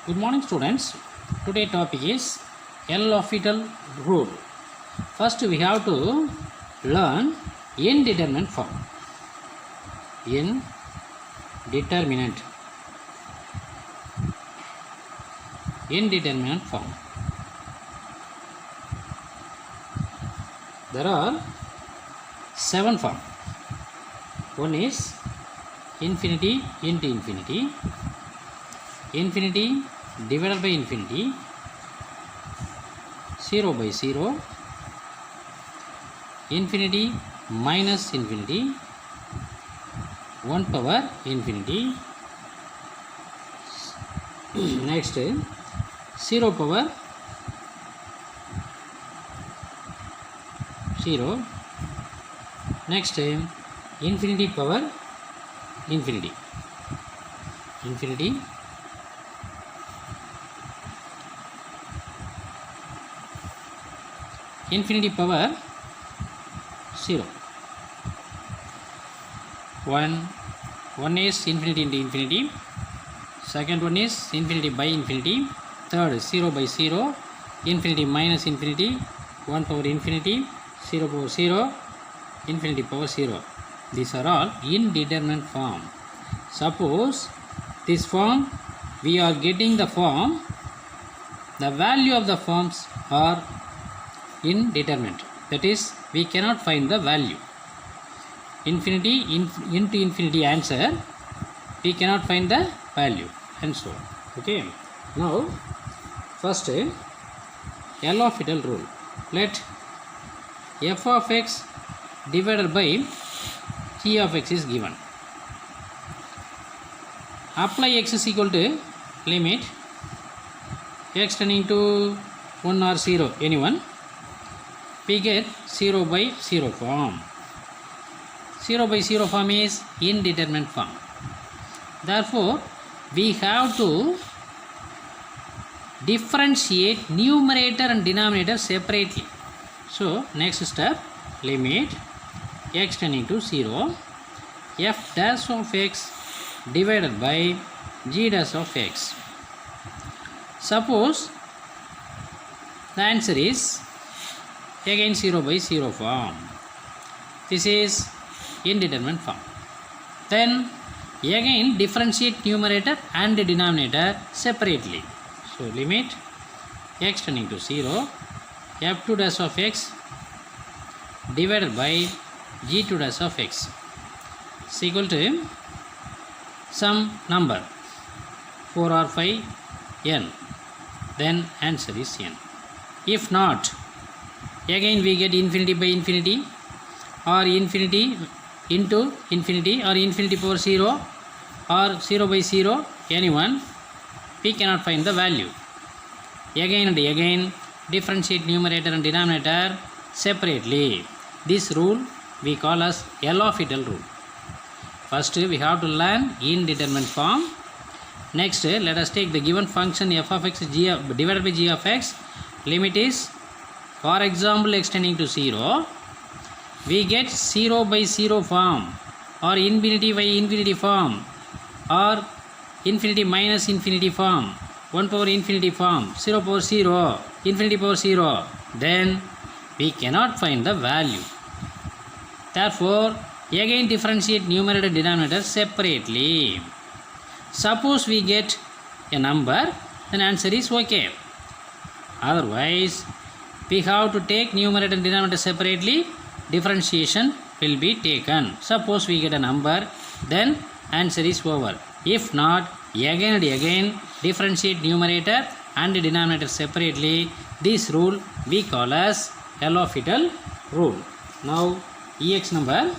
Good morning, students. Today topic is L'Hopital rule. First we have to learn indeterminate form. Indeterminate form. There are 7 forms. One is infinity into infinity, infinity divided by infinity, 0 by 0, infinity minus infinity, 1 power infinity, next 0 power 0, next infinity power infinity, infinity power 0. One is infinity into infinity, second one is infinity by infinity, third 0 by 0, infinity minus infinity, 1 power infinity, 0 power 0, infinity power 0. These are all indeterminate form. Suppose this form, we are getting the form, the value of the forms are indeterminate, that is we cannot find the value. Infinity into infinity answer, we cannot find the value, and so on. Okay, now first L'Hopital rule. Let f of x divided by g of x is given. Apply x is equal to limit x tending to 1 or 0, anyone. We get 0 by 0 form. 0 by 0 form is indeterminate form. Therefore, we have to differentiate numerator and denominator separately. So, next step, limit x tending to 0, f dash of x divided by g dash of x. Suppose the answer is again 0 by 0 form. This is indeterminate form. Then again differentiate numerator and denominator separately. So limit x tending to 0, f2 dash of x divided by g2 dash of x is equal to some number 4 or 5 n. Then answer is n. If not, again we get infinity by infinity, or infinity into infinity, or infinity power 0, or 0 by 0, anyone. We cannot find the value. Again and again differentiate numerator and denominator separately. This rule we call as L'Hopital rule. First we have to learn indeterminate form. Next let us take the given function f of x divided by g of x. Limit is, for example, x tending to 0. We get 0 by 0 form, or infinity by infinity form, or infinity minus infinity form, 1 power infinity form, 0 power 0, infinity power 0. Then we cannot find the value. Therefore, again differentiate numerator and denominator separately. Suppose we get a number, then answer is okay. Otherwise, we have to take numerator and denominator separately. Differentiation will be taken. Suppose we get a number, then answer is over. If not, again and again differentiate numerator and denominator separately. This rule we call as L'Hopital rule. Now ex number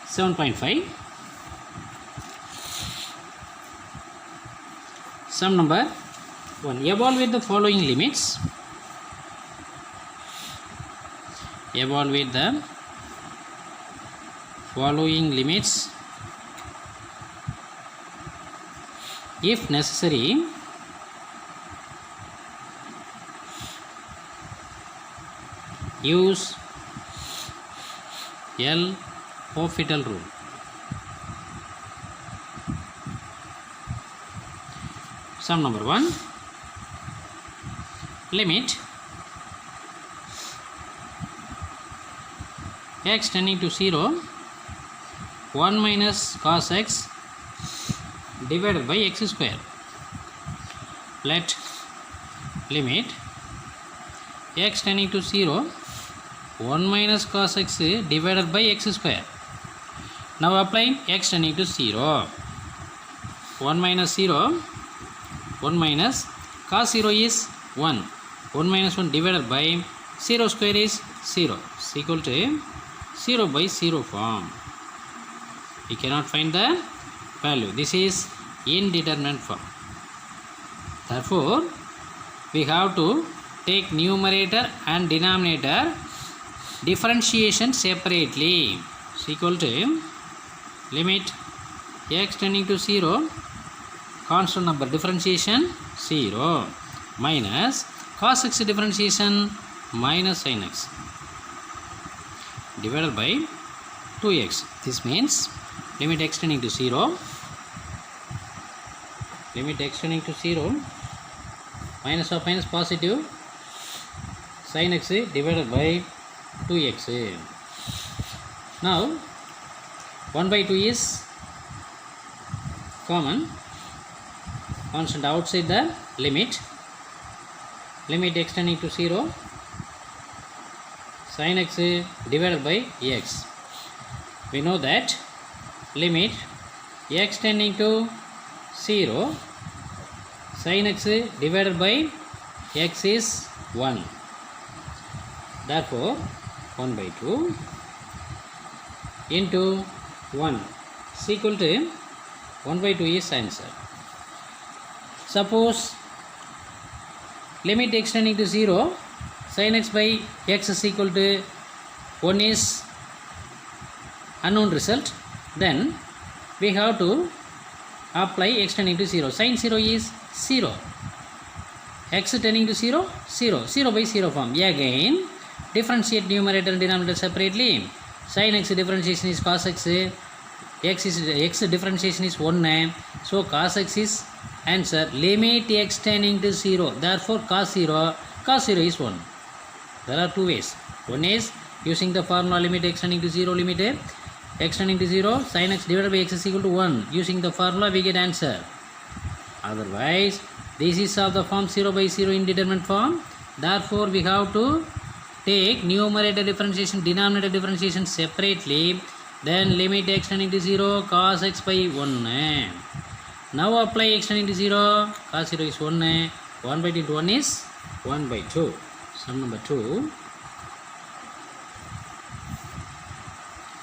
7.5. Sum number 1. Evaluate the following limits. Evaluate the following limits. If necessary, use L'Hopital rule. Sum number 1. Limit x tending to 0, 1 minus cos x divided by x square. Let limit x tending to 0, 1 minus cos x divided by x square. Now applying x tending to 0. 1 minus 0, 1 minus cos 0 is 1. 1 minus 1 divided by 0 square is 0. Is equal to 0 by 0 form. We cannot find the value. This is indeterminate form. Therefore, we have to take numerator and denominator differentiation separately. Is equal to limit x tending to 0, constant number differentiation 0, minus cos x differentiation minus sin x divided by 2x. This means limit x tending to 0, limit x tending to 0, minus of minus positive, sin x divided by 2x. Now 1 by 2 is common, constant outside the limit. Limit x tending to 0, sin x divided by x. We know that limit x tending to 0, sin x divided by x is 1. Therefore 1 by 2 into 1 is equal to 1 by 2 is answer. Suppose limit x tending to 0, sin x by x is equal to 1 is unknown result. Then we have to apply x tending to 0. Sin 0 is 0. X tending to 0, 0. 0 by 0 form. Again, differentiate numerator and denominator separately. Sin x differentiation is cos x. X differentiation is 1. So cos x is answer. Limit x tending to 0. Therefore cos 0 is 1. There are two ways. One is using the formula limit x tending to 0, limit x tending to 0, sin x divided by x is equal to 1. Using the formula we get answer. Otherwise, this is of the form 0 by 0 indeterminate form. Therefore, we have to take numerator differentiation, denominator differentiation separately. Then limit x tending to 0, cos x by 1. Now apply x tending to 0, cos 0 is 1. 1 by 2 into 1 is 1 by 2. Sum number 2.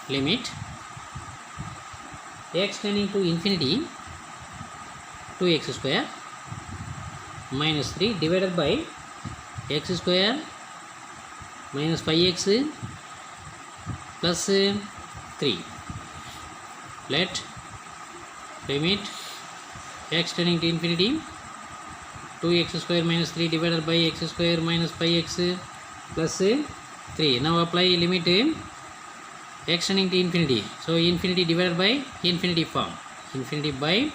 Limit x tending to infinity 2x square minus 3 divided by x square minus 5x plus 3. Let limit x tending to infinity 2x square minus 3 divided by x square minus 5x plus 3. Now apply limit x tending to infinity. So infinity divided by infinity form. Infinity by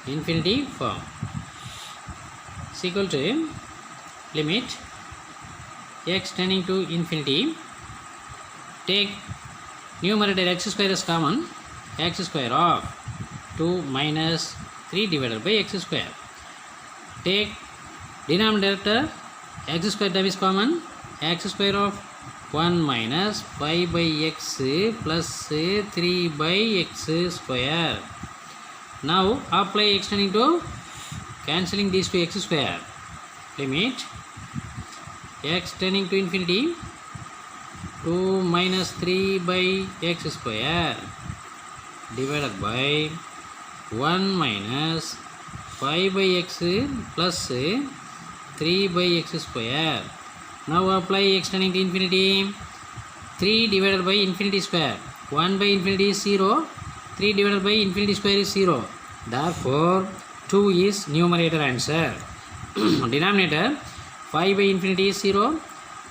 infinity form is equal to limit x tending to infinity. Take numerator x square is common. X square of 2 minus 3 divided by x square. Take denominator x square term is common. X square of 1 minus 5 by x plus 3 by x square. Now apply x tending to cancelling these two x square. Limit x tending to infinity 2 minus 3 by x square divided by 1 minus 5 by x plus 3 by x square. Now apply x tending to infinity. 3 divided by infinity square. 1 by infinity is 0. 3 divided by infinity square is 0. Therefore 2 is numerator answer. Denominator 5 by infinity is 0.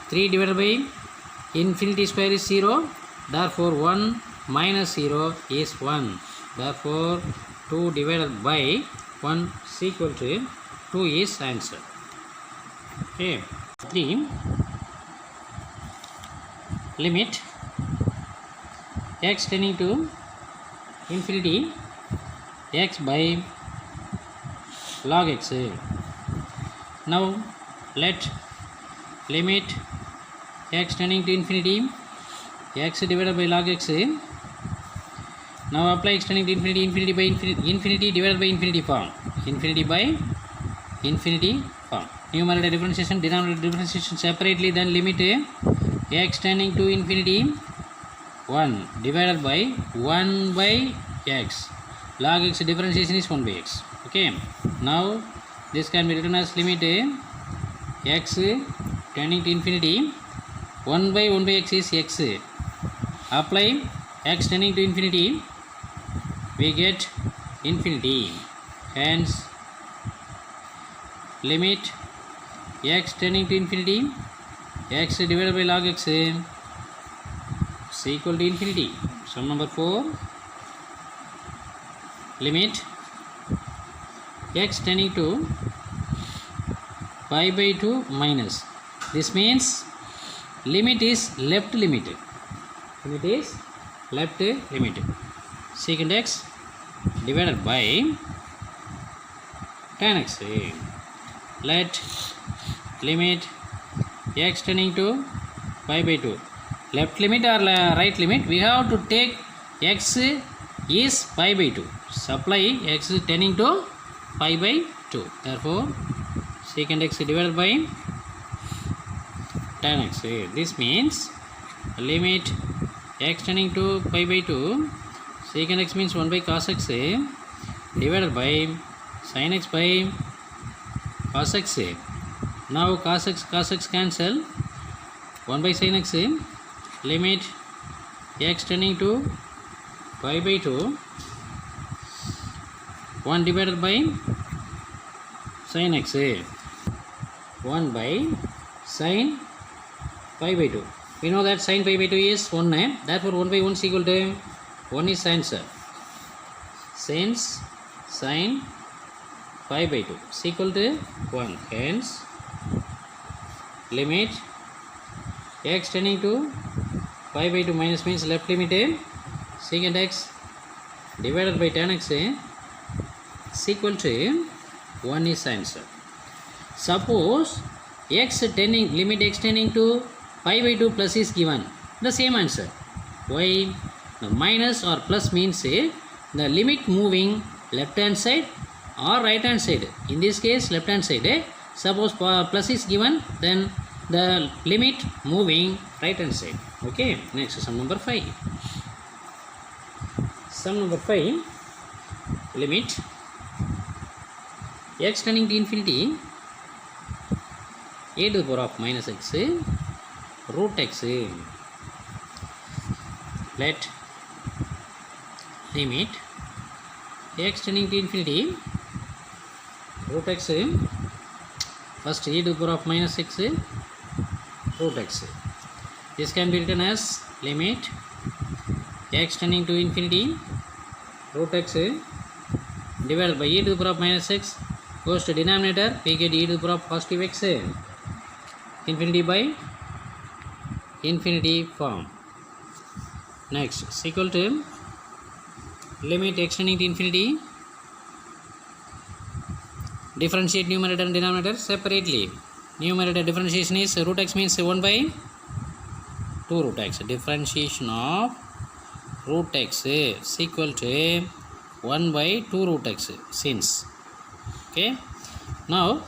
3 divided by infinity square is 0. Therefore 1 minus 0 is 1. Therefore 2 divided by 1 is equal to 2 is answer. Okay. 3. Limit x tending to infinity x by log x. Now let limit x tending to infinity x divided by log x. Now apply x tending to infinity, infinity by infinity divided by infinity form, infinity by infinity form. Numerator differentiation, denominator differentiation separately. Then limit x tending to infinity 1 divided by 1 by x. Log x differentiation is 1 by x. Okay. Now this can be written as limit x tending to infinity 1 by 1 by x is x. Apply x tending to infinity, we get infinity. Hence limit x tending to infinity x divided by log x is equal to infinity. Sum number 4. Limit x tending to pi by 2 minus. This means limit is left limit. Limit is left limit. Secant x divided by tan x. Let limit x tending to pi by 2. Left limit or right limit, we have to take x is pi by 2. Supply x tending to pi by 2. Therefore secant x divided by tan x. This means limit x tending to pi by 2, secant x means 1 by cos x divided by sin x by cos x. Now cos x cancel, 1 by sin x. Limit x tending to pi by 2, 1 divided by sin x, 1 by sin pi by 2. We know that sin pi by 2 is 1, therefore 1 by 1 is equal to 1 is answer. Since sin pi by 2 is equal to 1, hence limit x tending to pi by 2 minus means left limit secant x divided by tan x is equal to 1 is answer. Suppose x tending, limit x tending to pi by 2 plus is given, the same answer. Why? The minus or plus means the limit moving left hand side or right hand side. In this case left hand side. Suppose plus is given, then the limit moving right hand side. Okay. Next sum number 5. Sum number 5. Limit x tending to infinity a to the power of minus x root x. Let limit x tending to infinity root x, first e to the power of minus x root x. This can be written as limit x tending to infinity root x divided by e to the power of minus x goes to denominator, we get e to the power of positive x, infinity by infinity form. Next is equal to limit x tending to infinity, differentiate numerator and denominator separately. Numerator differentiation is root x means 1 by 2 root x. Differentiation of root x is equal to 1 by 2 root x since. Okay. Now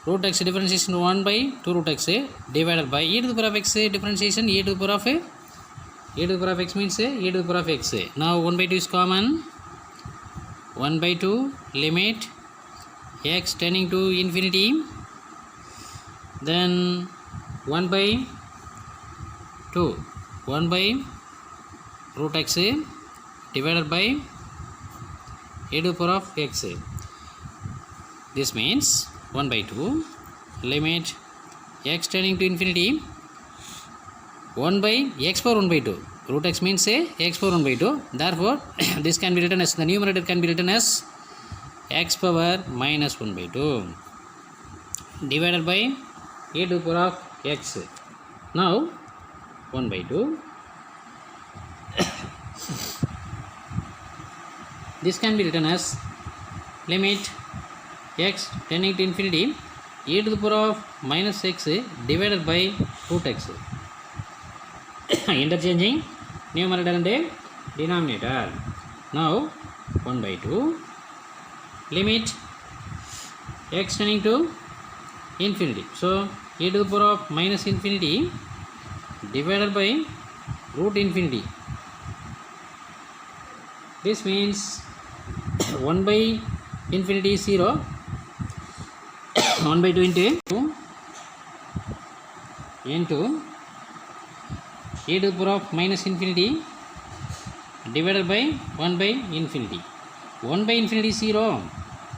root x differentiation 1 by 2 root x divided by e to the power of x differentiation e to the power of x means e to the power of x. Now 1 by 2 is common. 1 by 2 limit x tending to infinity, then 1 by 2, 1 by root x divided by e to the power of x. This means 1 by 2 limit x tending to infinity 1 by x power 1 by 2. root x means x power 1 by 2. Therefore this can be written as, the numerator can be written as x power minus 1 by 2 divided by a to the power of x. Now 1 by 2. This can be written as limit x tending to infinity e to the power of minus x divided by root x. Interchanging numerator and denominator. Now 1 by 2 limit x tending to infinity. So e to the power of minus infinity divided by root infinity. This means 1 by infinity is 0. 1 by 2 into e to the power of minus infinity divided by 1 by infinity. 1 by infinity is 0.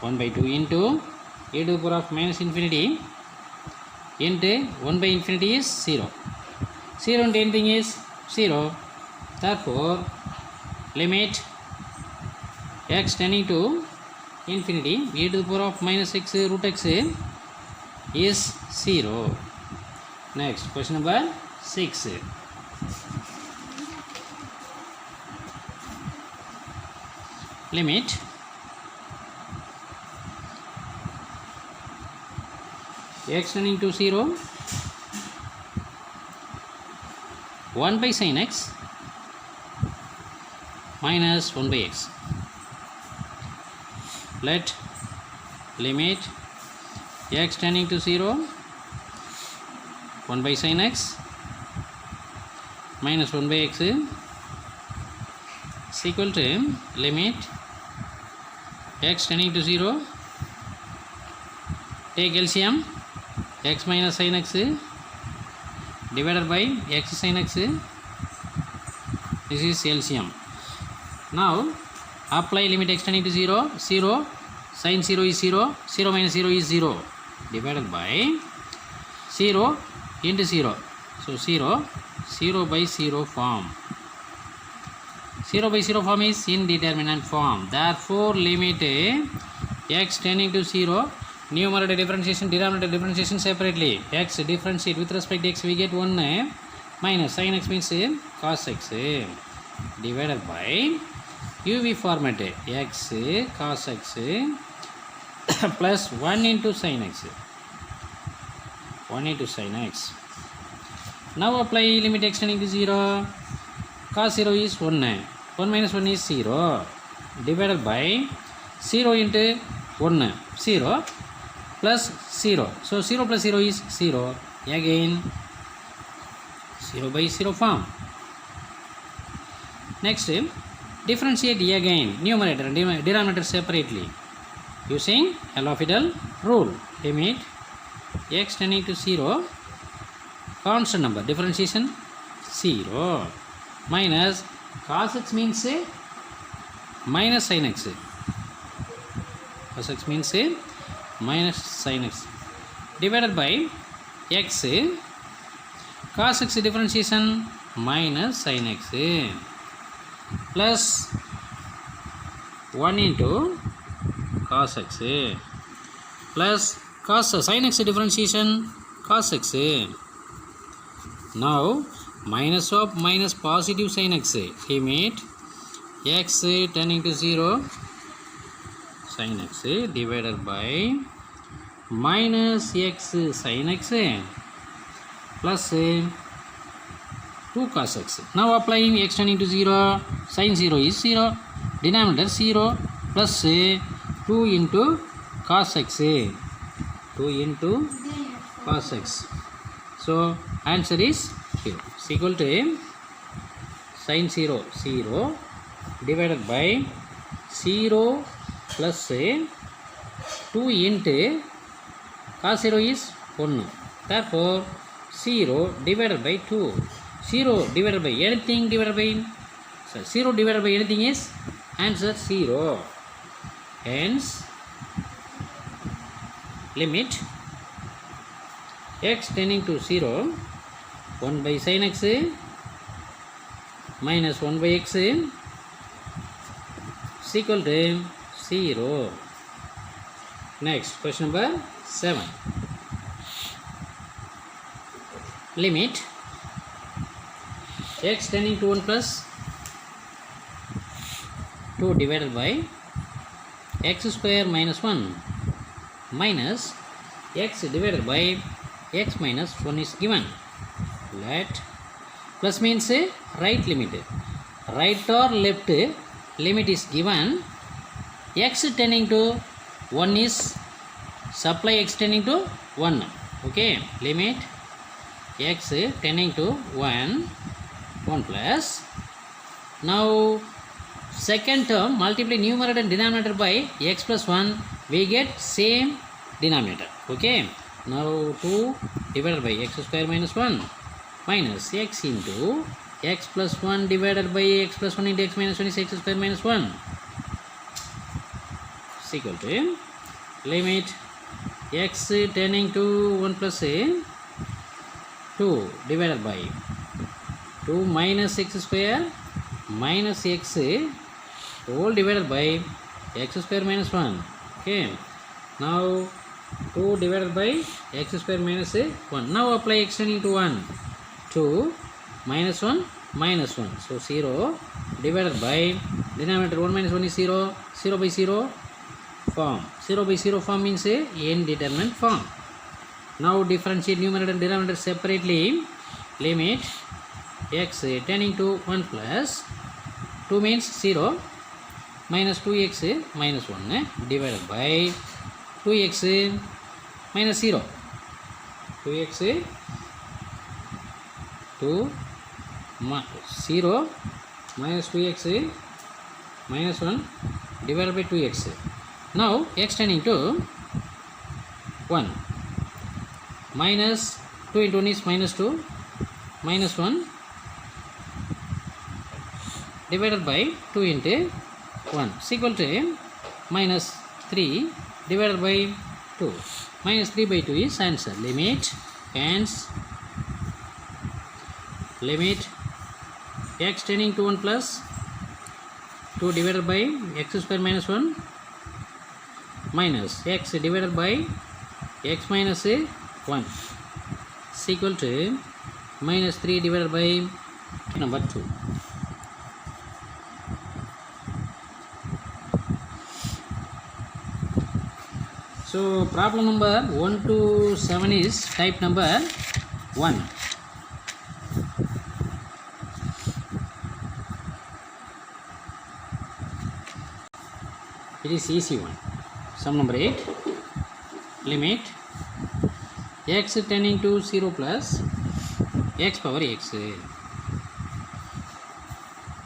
1 by 2 into e to the power of minus infinity into 1 by infinity is 0. 0 into anything is 0. Therefore limit x tending to infinity e to the power of minus x root x is 0. Next, question number 6. Limit x tending to 0 1 by sin x minus 1 by x. Let limit x tending to 0 1 by sin x minus 1 by x is equal to limit x tending to 0. Take LCM x minus sin x divided by x sin x. This is LCM. Now apply limit x tending to 0. 0 sin 0 is 0. 0 minus 0 is 0 divided by 0 into 0. So 0 by 0 form. 0 by 0 form is indeterminate form. Therefore limit x tending to 0, numerator differentiation, denominator differentiation separately. X differentiate with respect to x, we get 1 minus sin x means cos x divided by UV format x cos x plus 1 into sin x. 1 into sin x. Now apply limit x tending to 0. Cos 0 is 1. 1 minus 1 is 0 divided by 0 into 1. 0 plus 0. So 0 plus 0 is 0. Again 0 by 0 form. Next, differentiate again numerator and denominator separately using L'Hopital rule. Limit x tending to 0, constant number, differentiation 0 minus cos x means minus sin x. Cos x means minus sin x divided by x cos x differentiation minus sin x plus 1 into cos x plus cos sin x differentiation cos x. Now minus of minus positive sin x. Limit x tending to 0 sin x divided by minus x sin x plus 2 cos x. Now applying x tending to 0, sin 0 is 0, denominator 0 plus 2 into cos x. 2 into cos x. So answer is 0. Is equal to sin 0 0 divided by 0 plus 2 into cos 0 is 1. Therefore 0 divided by 2. 0 divided by anything divided by 0 divided by anything is answer 0. Hence limit x tending to 0, 1 by sin x minus 1 by x is equal to 0. Next, question number 7. Limit x tending to 1 plus 2 divided by x square minus 1 minus x divided by x minus 1 is given. Let plus means right limit. Right or left limit is given. X tending to 1 is supply x tending to 1. Okay, limit x tending to 1 plus. Now second term multiply numerator and denominator by x plus 1, we get same denominator. Okay, now 2 divided by x square minus 1 minus x into x plus 1 divided by x plus 1 into x minus 1 is x square minus 1 is equal to limit x tending to 1 plus 2 divided by 2 minus x square minus x whole divided by x square minus 1. Okay, now 2 divided by x square minus 1. Now apply x tending to 1. 2 minus 1 minus 1. So 0 divided by denominator 1 minus 1 is 0. 0 by 0 form. 0 by 0 form means indeterminate form. Now differentiate numerator and denominator separately. Limit x tending to 1 plus 2 means 0 minus 2x minus 1 divided by 2x minus 0. 2x 2 0 minus 2x minus 1 divided by 2x. Now x tending to 1 minus 2 into 1 is minus 2 minus 1 divided by 2 into 1 is equal to minus 3 divided by 2. Minus 3 by 2 is answer. Limit hence limit x tending to 1 plus 2 divided by x square minus 1 minus x divided by x minus 1 is equal to minus 3 divided by number 2. So problem number 1 to 7 is type number 1. It is easy one. Sum number 8. Limit x tending to 0 plus x power x.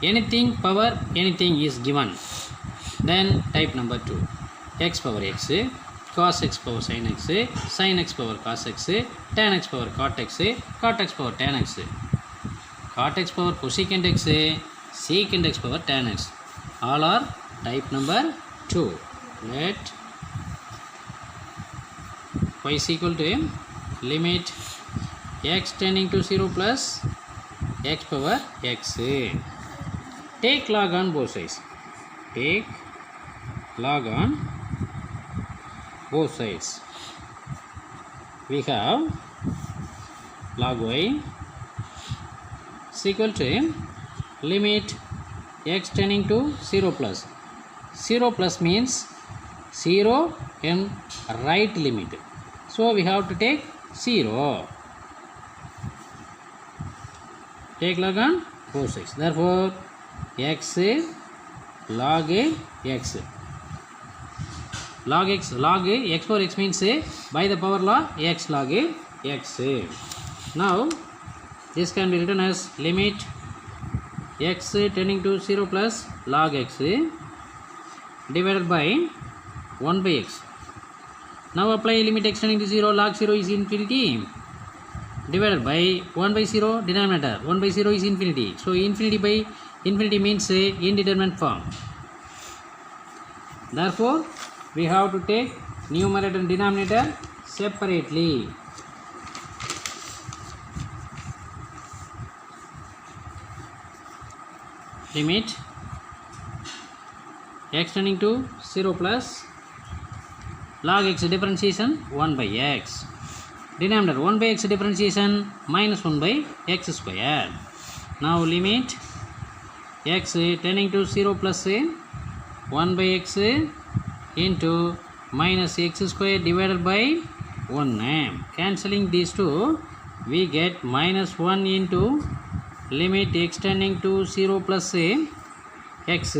Anything power anything is given. Then type number 2. X power x, cos x power sin x, sin x power cos x, tan x power cot x, cot x power tan x, cot x power cosecant x, secant x power tan x. All are type number 2. Let y is equal to limit x tending to 0 plus x power x. Take log on both sides. Take log on both sides. We have log y is equal to limit x tending to 0 plus. 0 plus means 0 in right limit. So we have to take 0. Take log on both sides. Therefore, x log x. Log x, log x power x means by the power law x log x. Now this can be written as limit x tending to 0 plus log x divided by 1 by x. Now apply limit x tending to 0, log 0 is infinity divided by 1 by 0 denominator. 1 by 0 is infinity. So infinity by infinity means indeterminate form. Therefore we have to take numerator and denominator separately. limit x tending to 0 plus log x differentiation 1 by x. Denominator 1 by x differentiation minus 1 by x square. Now limit x tending to 0 plus 1 by x into minus x square divided by 1. Cancelling these two, we get minus 1 into limit x tending to 0 plus x.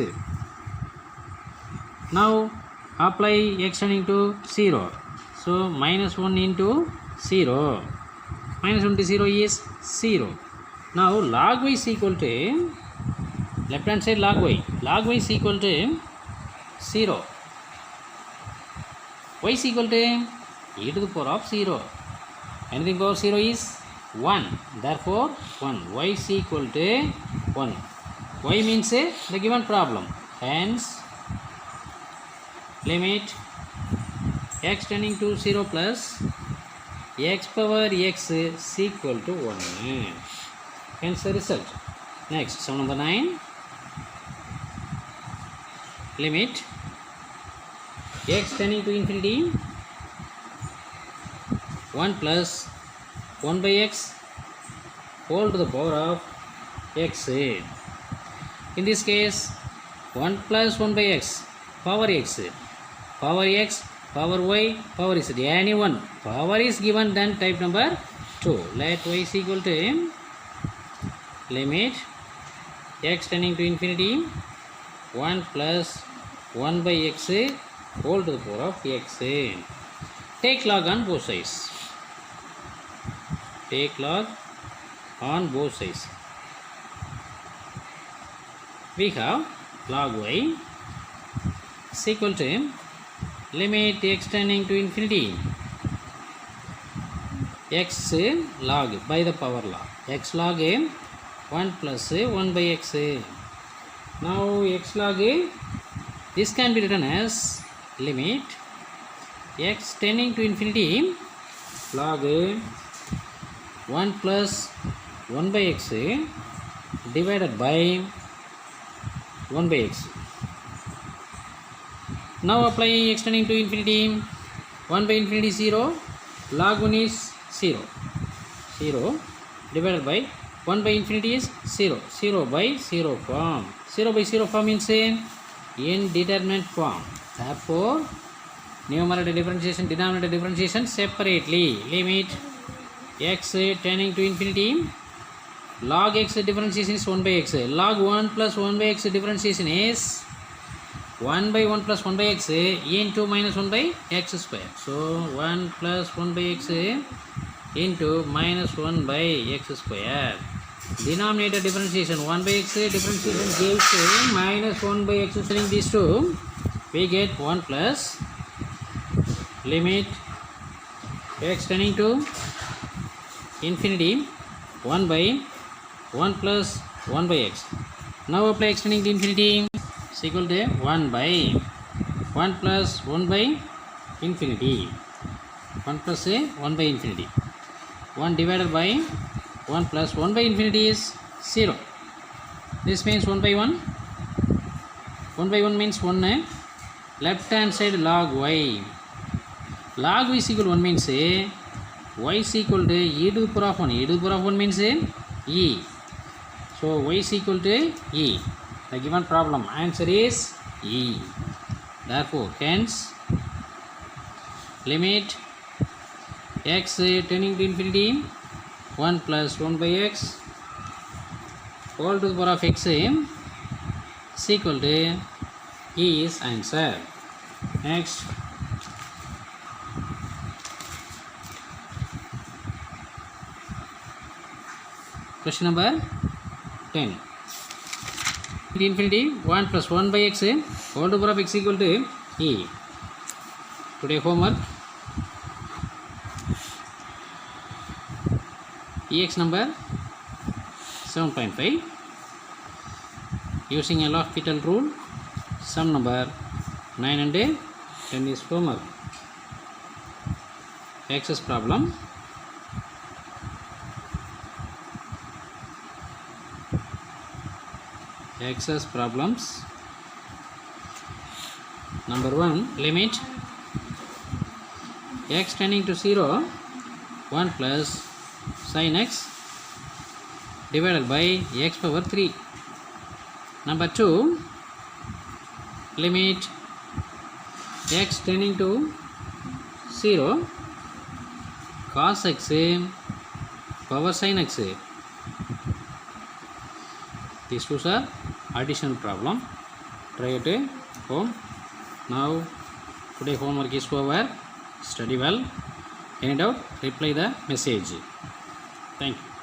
Now apply x tending to 0. So minus 1 into 0. Minus 1 to 0 is 0. Now log y is equal to, left hand side log y. Log y is equal to 0. Y is equal to e to the power of 0. Anything power 0 is 1. Therefore 1. Y is equal to 1. Y means the given problem. Hence limit x tending to 0 plus x power x is equal to 1. Hence the result. Next, sum number 9. Limit x tending to infinity 1 plus 1 by x whole to the power of x. In this case 1 plus 1 by x power x, power x, power y, power z, any one power is given, then type number 2. Let y is equal to limit x tending to infinity 1 plus 1 by x whole to the power of x. Take log on both sides. Take log on both sides. We have log y is equal to limit x tending to infinity x log by the power law, x log 1 plus 1 by x. Now x log this can be written as limit x tending to infinity log 1 plus 1 by x divided by 1 by x. Now apply x tending to infinity 1 by infinity 0, log 1 is 0, 0 divided by 1 by infinity is 0, 0 by 0 form. 0 by 0 form means indeterminate form. Therefore numerator differentiation, denominator differentiation separately. Limit x tending to infinity log x differentiation is 1 by x, log 1 plus 1 by x differentiation is 1 by 1 plus 1 by x into minus 1 by x square. So 1 plus 1 by x into minus 1 by x square. Denominator differentiation 1 by x differentiation gives minus 1 by x. Selling these two, we get 1 plus limit x tending to infinity 1 by 1 plus 1 by x. Now apply x tending to infinity is equal to 1 by 1 plus 1 by infinity, 1 plus 1 by infinity, 1 divided by 1 plus 1 by infinity is 0. This means 1 by 1, 1 by 1 means 1. Left hand side log y, log y is equal to 1 means y is equal to e to the power of 1, e to the power of 1 means e. So y is equal to e. The given problem answer is e. Therefore hence limit x tending to infinity 1 plus 1 by x whole to the power of x is equal to e is answer. Next, question number 10. Infinity 1 plus 1 by x whole to the power of x equal to e. Today homework, ex number 7.5. Using a L'Hopital rule, sum number 9 and 10 is homework. Access problem. Excess problems. Number 1, limit x tending to 0, 1 plus sin x divided by x power 3. Number 2, limit x tending to 0, cos x power sin x. These two are additional problem. Try it at home. Now today homework is over. Study well. Any doubt, reply the message. Thank you.